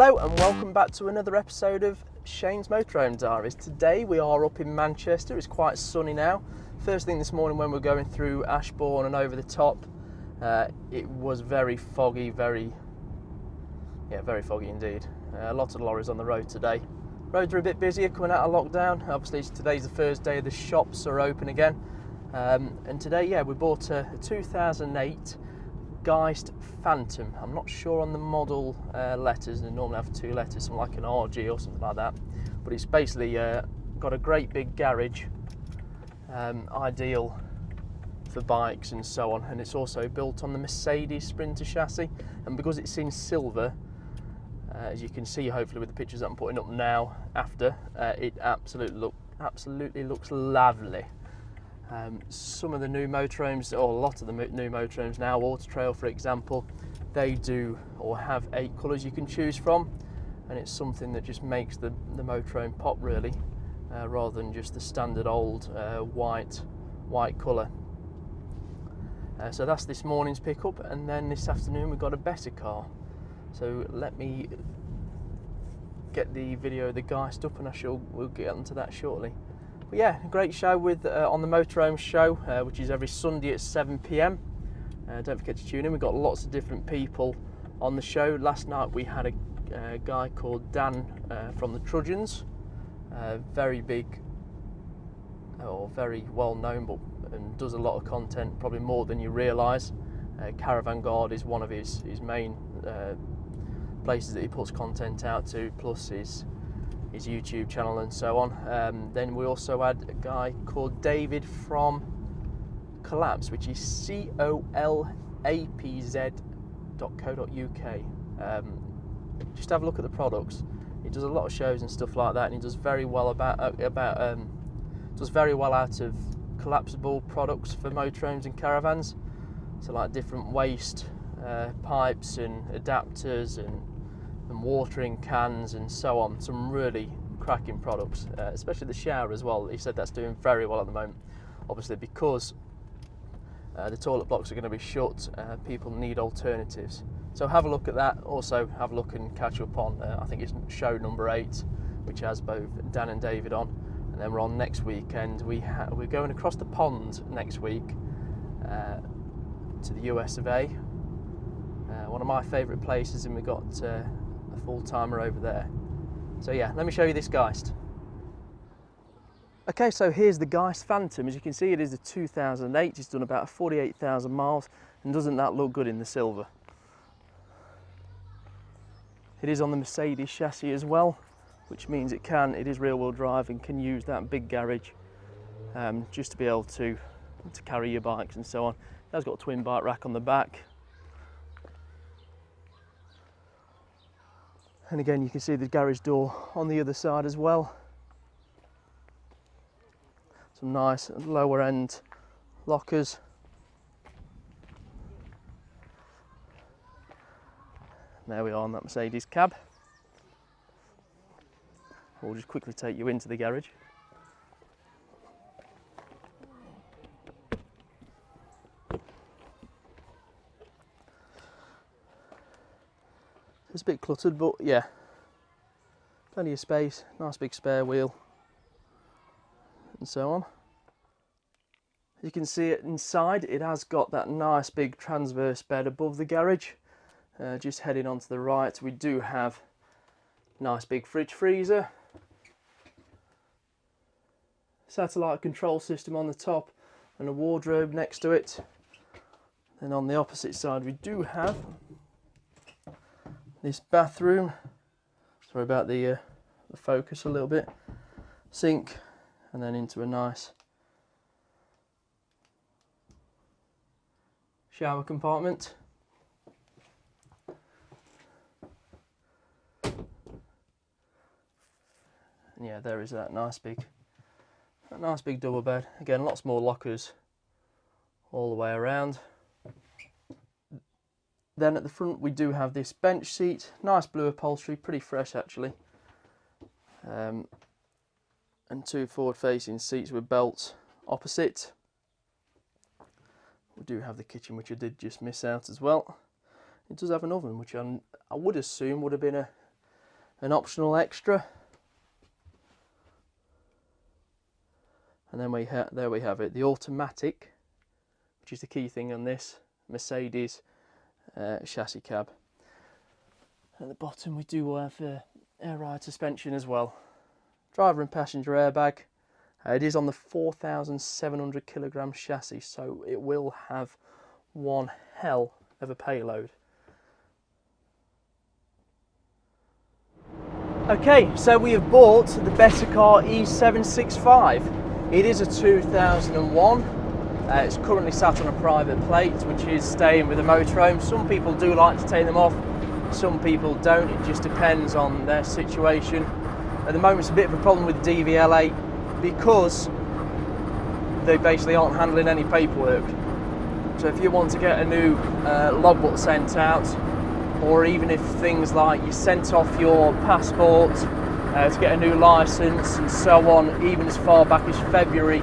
Hello and welcome back to another episode of Shane's Motorhome Diaries. Today we are up in Manchester. It's quite sunny now. First thing this morning when we were going through Ashbourne and over the top, it was very foggy, very foggy indeed. Lots of lorries on the road today. Roads are a bit busier coming out of lockdown. Obviously today's the first day the shops are open again. And today, we bought a 2008 Geist Phantom. I'm not sure on the model letters, they normally have two letters, something like an RG or something like that. But it's basically got a great big garage, ideal for bikes and so on. And it's also built on the Mercedes Sprinter chassis. And because it's in silver, as you can see hopefully with the pictures that I'm putting up now, it absolutely looks lovely. Some of the new motorhomes, or a lot of the new motorhomes now, Auto Trail for example, they do or have 8 colours you can choose from, and it's something that just makes the motorhome pop really, rather than just the standard old white colour. So that's this morning's pickup, and then this afternoon we've got a Bessacarr. So let me get the video of the Geist up and we'll get onto that shortly. But yeah, a great show on the Motorhome show, which is every Sunday at 7 PM. Don't forget to tune in. We've got lots of different people on the show. Last night we had a guy called Dan from the Trudgeons, very big, or very well known, and does a lot of content, probably more than you realise. Caravan Guard is one of his main places that he puts content out to, plus his YouTube channel and so on. Then we also had a guy called David from Collapse, which is colapz.co.uk. Just have a look at the products. He does a lot of shows and stuff like that, and he does very well out of collapsible products for motorhomes and caravans. So like different waste pipes and adapters and watering cans and so on. Some really cracking products, especially the shower as well. He said that's doing very well at the moment. Obviously because the toilet blocks are going to be shut, people need alternatives. So have a look at that. Also have a look and catch up on, I think it's show number 8, which has both Dan and David on. And then we're on next weekend. We're going across the pond next week to the US of A. One of my favourite places, and we got a full-timer over there. So yeah, let me show you this Geist. Okay, so here's the Geist Phantom. As you can see, it is a 2008. It's done about 48,000 miles, and doesn't that look good in the silver? It is on the Mercedes chassis as well, which means it is rear-wheel drive and can use that big garage just to be able to carry your bikes and so on. It has got a twin bike rack on the back. And again, you can see the garage door on the other side as well. Some nice lower end lockers. And there we are on that Mercedes cab. We'll just quickly take you into the garage. It's a bit cluttered, but yeah, plenty of space, nice big spare wheel, and so on. As you can see it inside, it has got that nice big transverse bed above the garage. Just heading on to the right, we do have a nice big fridge freezer, satellite control system on the top, and a wardrobe next to it. Then on the opposite side, we do have this bathroom. Sorry about the focus a little bit. Sink, and then into a nice shower compartment. And yeah, there is that nice big double bed. Again, lots more lockers all the way around. Then at the front we do have this bench seat, nice blue upholstery, pretty fresh actually, and 2 forward facing seats with belts opposite. We do have the kitchen, which I did just miss out as well. It does have an oven, which I would assume would have been an optional extra. And then there we have it, the automatic, which is the key thing on this Mercedes chassis cab. At the bottom we do have air ride suspension as well. Driver and passenger airbag. It is on the 4,700 kilogram chassis, so it will have one hell of a payload. Okay, so we have bought the Bessacarr E765. It is a 2001. It's currently sat on a private plate, which is staying with the motorhome. Some people do like to take them off, some people don't. It just depends on their situation. At the moment, it's a bit of a problem with DVLA because they basically aren't handling any paperwork. So if you want to get a new logbook sent out, or even if things like you sent off your passport to get a new license and so on, even as far back as February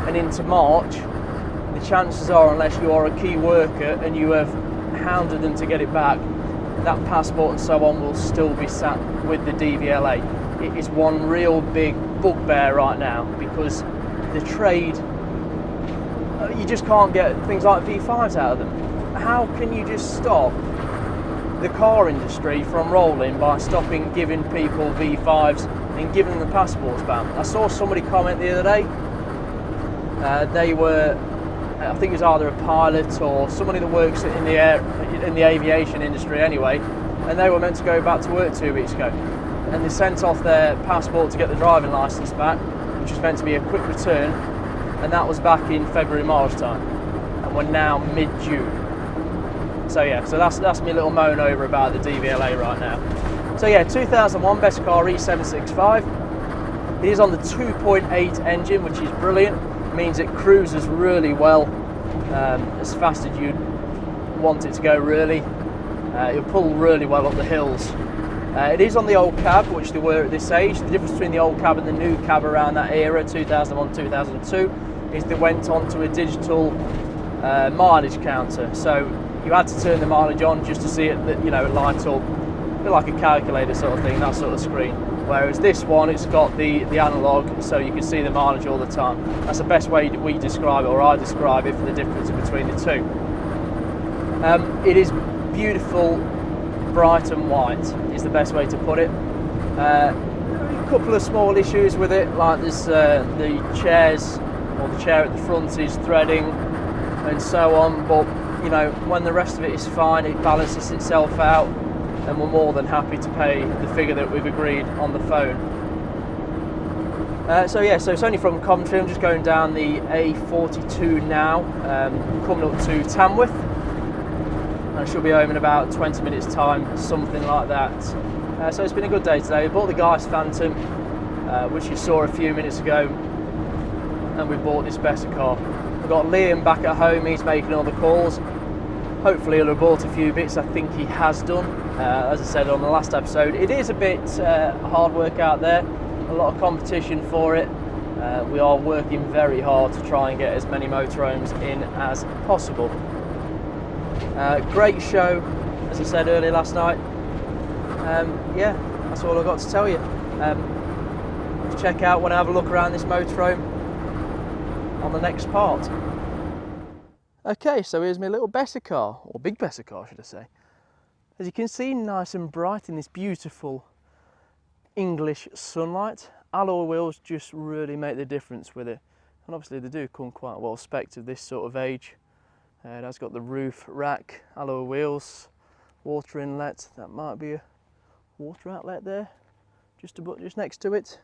and into March, the chances are, unless you are a key worker and you have hounded them to get it back, that passport and so on will still be sat with the DVLA. It is one real big bugbear right now because the trade, you just can't get things like V5s out of them. How can you just stop the car industry from rolling by stopping giving people V5s and giving them the passports back? I saw somebody comment the other day, they were, I think it was either a pilot or somebody that works in the aviation industry anyway, and they were meant to go back to work 2 weeks ago, and they sent off their passport to get the driving licence back, which was meant to be a quick return, and that was back in February, March time, and we're now mid-June. So yeah, so that's my little moan over about the DVLA right now. So yeah, 2001 Bessacarr E765. It is on the 2.8 engine, which is brilliant. It means it cruises really well, as fast as you'd want it to go really. It'll pull really well up the hills. It is on the old cab, which they were at this age. The difference between the old cab and the new cab around that era, 2001, 2002, is they went on to a digital mileage counter. So you had to turn the mileage on just to see it, light up, a bit like a calculator sort of thing, that sort of screen. Whereas this one, it's got the analog, so you can see the mileage all the time. That's the best way we describe it, or I describe it, for the difference between the two. It is beautiful, bright and white is the best way to put it. A couple of small issues with it, like there's the chairs, or the chair at the front is threading and so on, but when the rest of it is fine, it balances itself out, and we're more than happy to pay the figure that we've agreed on the phone. So it's only from Coventry. I'm just going down the A42 now, coming up to Tamworth. I should be home in about 20 minutes time, something like that. So it's been a good day today. We bought the Geist Phantom, which you saw a few minutes ago, and we bought this Bessacarr. We've got Liam back at home, he's making all the calls. Hopefully he'll have bought a few bits. I think he has done. As I said on the last episode, it is a bit hard work out there, a lot of competition for it. We are working very hard to try and get as many motorhomes in as possible. Great show, as I said earlier last night. Yeah, that's all I've got to tell you. Check out when I have a look around this motorhome on the next part. Okay, so here's my little Bessacarr, or big Bessacarr should I say. As you can see, nice and bright in this beautiful English sunlight. Alloy wheels just really make the difference with it, and obviously they do come quite well spec'd of this sort of age. It has got the roof rack, alloy wheels, water inlet. That might be a water outlet there, just next to it.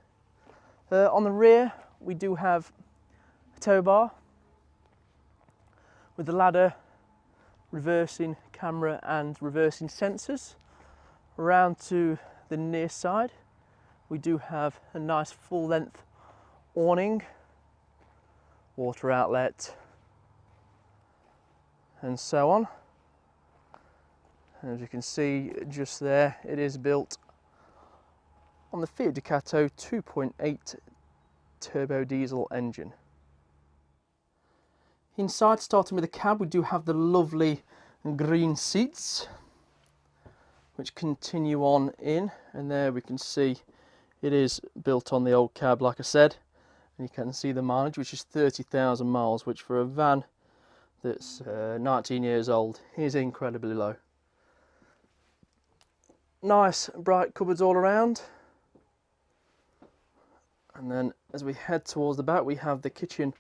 On the rear we do have a tow bar with the ladder, reversing camera and reversing sensors. Around to the near side we do have a nice full length awning, water outlet and so on. And as you can see just there, it is built on the Fiat Ducato 2.8 turbo diesel engine. Inside, starting with the cab, we do have the lovely green seats. which continue on in, and there we can see it is built on the old cab, like I said, and you can see the mileage, which is 30,000 miles, which for a van that's 19 years old is incredibly low. Nice bright cupboards all around, and then as we head towards the back we have the kitchen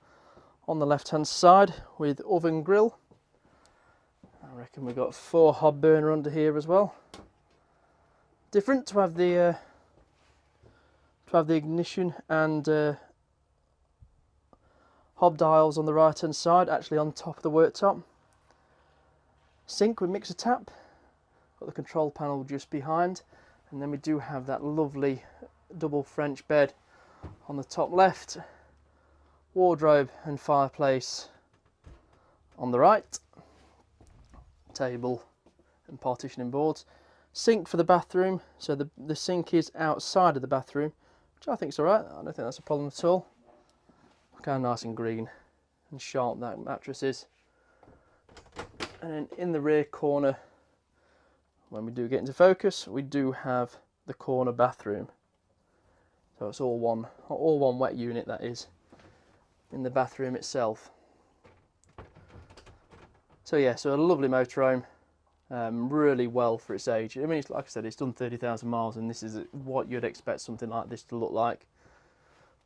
on the left hand side with oven grill. I reckon we've got 4 hob burner under here as well. Different to have the ignition and hob dials on the right hand side, actually on top of the worktop. Sink with mixer tap, got the control panel just behind, and then we do have that lovely double French bed on the top left, wardrobe and fireplace on the right, table and partitioning boards. Sink for the bathroom, so the sink is outside of the bathroom, which I think is alright. I don't think that's a problem at all. Look how nice and green and sharp that mattress is. And then in the rear corner, when we do get into focus, we do have the corner bathroom. So it's all one wet unit, that is, in the bathroom itself. So yeah, so a lovely motorhome, really well for its age. I mean, it's, like I said, it's done 30,000 miles, and this is what you'd expect something like this to look like.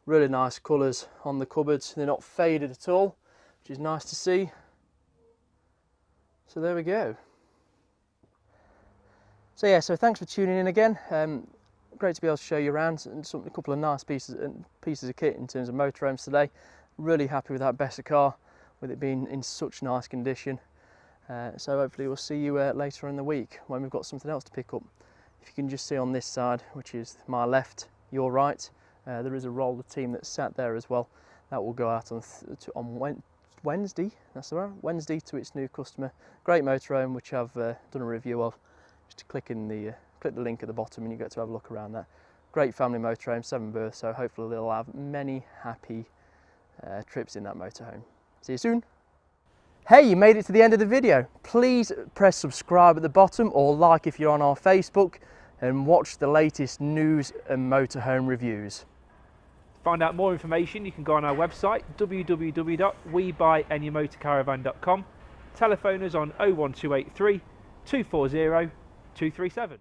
Really nice colours on the cupboards. They're not faded at all, which is nice to see. So there we go. So yeah, so thanks for tuning in again. Great to be able to show you around and a couple of nice pieces of kit in terms of motorhomes today. Really happy with that Bessacarr, with it being in such nice condition. So hopefully we'll see you later in the week when we've got something else to pick up. If you can just see on this side, which is my left, your right, there is a roller team that's sat there as well. That will go out on Wednesday. That's all right. Wednesday to its new customer. Great motorhome, which I've done a review of. Just click the link at the bottom, and you get to have a look around that. Great family motorhome, 7 berths. So hopefully they'll have many happy trips in that motorhome. See you soon. Hey, you made it to the end of the video. Please press subscribe at the bottom, or like if you're on our Facebook, and watch the latest news and motorhome reviews. To find out more information, you can go on our website www.webuyanymotorcaravan.com. Telephone us on 01283 240 237.